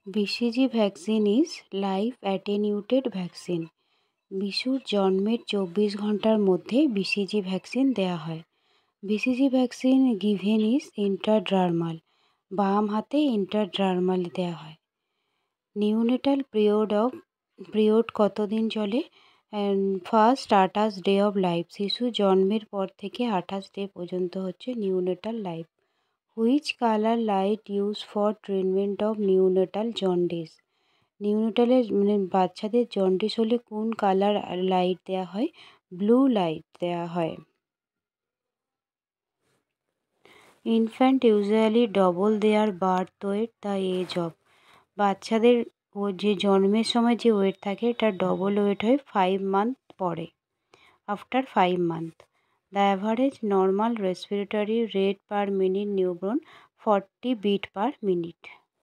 BCG vaccine is live attenuated vaccine. শিশুর জন্মের 24 ঘন্টার মধ্যে BCG ভ্যাকসিন দেওয়া হয়। BCG vaccine given is intradermal, বাম হাতে ইন্ট্রাডার্মাল দেওয়া হয়। নিউনেটাল পিরিয়ড কতদিন চলে? ফার্স্ট 28 ডে অফ লাইফ, শিশু জন্মের পর থেকে 28 ডে পর্যন্ত হচ্ছে neonatal life. Which colour light use for treatment of neonatal jaundice? নিউনেটালের বাচ্চাদের জন্ডিস হলে কোন কালার লাইট দেওয়া হয়? ব্লু লাইট দেওয়া হয়। Infant usually double their birth weight the age of. বাচ্চাদের যে জন্মের সময় যে ওয়েট থাকে এটা ডবল ওয়েট হয় 5 মান্থ পরে, after 5 month. The average normal respiratory rate per minute newborn 40 beat per minute.